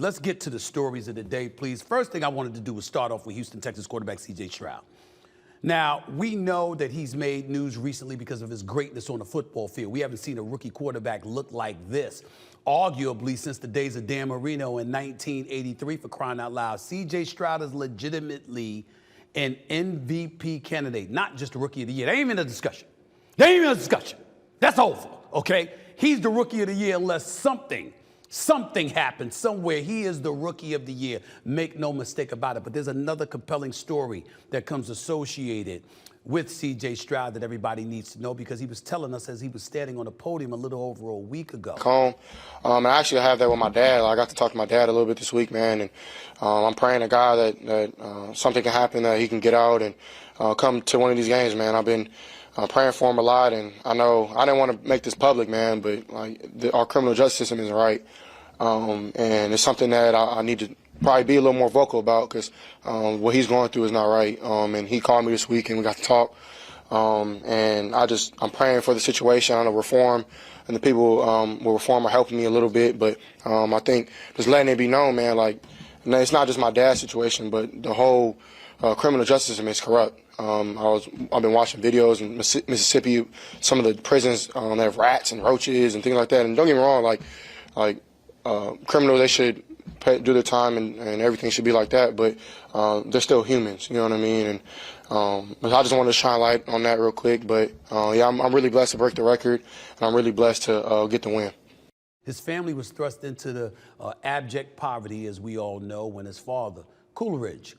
let's get to the stories of the day, please. First thing I wanted to do was start off with Houston Texans quarterback CJ Stroud. Now, we know that he's made news recently because of his greatness on the football field. We haven't seen a rookie quarterback look like this, arguably since the days of Dan Marino in 1983, for crying out loud. CJ Stroud is legitimately an MVP candidate, not just a rookie of the year. There ain't even a discussion. That's over, okay? He's the rookie of the year unless something happens somewhere. He is the rookie of the year. Make no mistake about it. But there's another compelling story that comes associated with CJ Stroud that everybody needs to know, because he was telling us as he was standing on the podium a little over a week ago. And actually I have that with my dad. I got to talk to my dad a little bit this week, man, and I'm praying to God that something can happen, that he can get out and come to one of these games, man. I've been praying for him a lot, and I know I didn't want to make this public, man, but our criminal justice system isn't right, and it's something that I need to probably be a little more vocal about, because what he's going through is not right. And he called me this week and we got to talk. And I'm praying for the situation. I know reform and the people with reform are helping me a little bit, but I think just letting it be known, man, it's not just my dad's situation, but the whole criminal justice system is corrupt. I've been watching videos in Mississippi, some of the prisons that have rats and roaches and things like that. And don't get me wrong, criminals, they should do their time and everything should be like that, but they're still humans, you know what I mean? And I just wanted to shine light on that real quick. But yeah, I'm really blessed to break the record, and I'm really blessed to get the win. His family was thrust into the abject poverty, as we all know, when his father, Coleridge,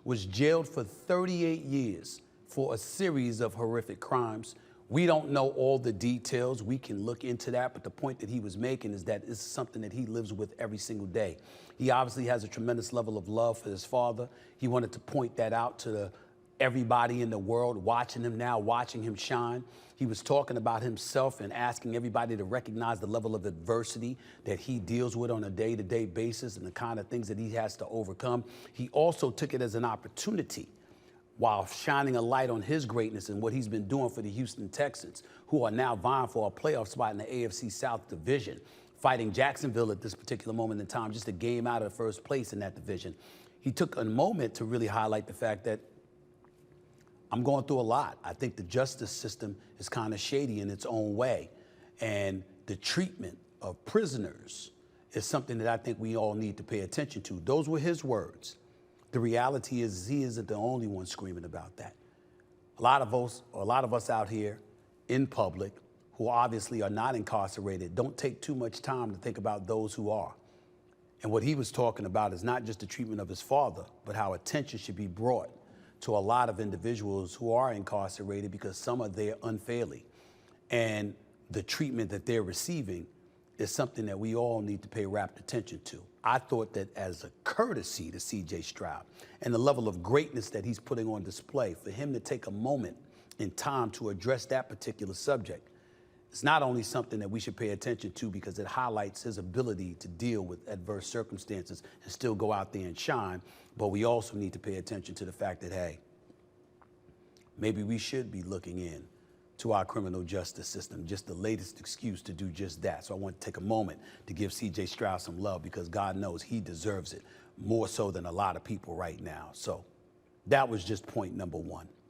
was jailed for 38 years for a series of horrific crimes. We don't know all the details. We can look into that, but the point that he was making is that it's something that he lives with every single day. He obviously has a tremendous level of love for his father. He wanted to point that out to everybody in the world watching him now, watching him shine. He was talking about himself and asking everybody to recognize the level of adversity that he deals with on a day-to-day basis and the kind of things that he has to overcome. He also took it as an opportunity, while shining a light on his greatness and what he's been doing for the Houston Texans, who are now vying for a playoff spot in the AFC South Division, fighting Jacksonville at this particular moment in time, just a game out of first place in that division. He took a moment to really highlight the fact that I'm going through a lot. I think the justice system is kind of shady in its own way, and the treatment of prisoners is something that I think we all need to pay attention to. Those were his words. The reality is he isn't the only one screaming about that. A lot of us out here in public who obviously are not incarcerated don't take too much time to think about those who are. And what he was talking about is not just the treatment of his father, but how attention should be brought to a lot of individuals who are incarcerated, because some are there unfairly. And the treatment that they're receiving is something that we all need to pay rapt attention to. I thought that as a courtesy to CJ Stroud and the level of greatness that he's putting on display, for him to take a moment in time to address that particular subject, it's not only something that we should pay attention to because it highlights his ability to deal with adverse circumstances and still go out there and shine, but we also need to pay attention to the fact that, hey, maybe we should be looking in to our criminal justice system, just the latest excuse to do just that. So I want to take a moment to give CJ Stroud some love, because God knows he deserves it more so than a lot of people right now. So that was just point number one.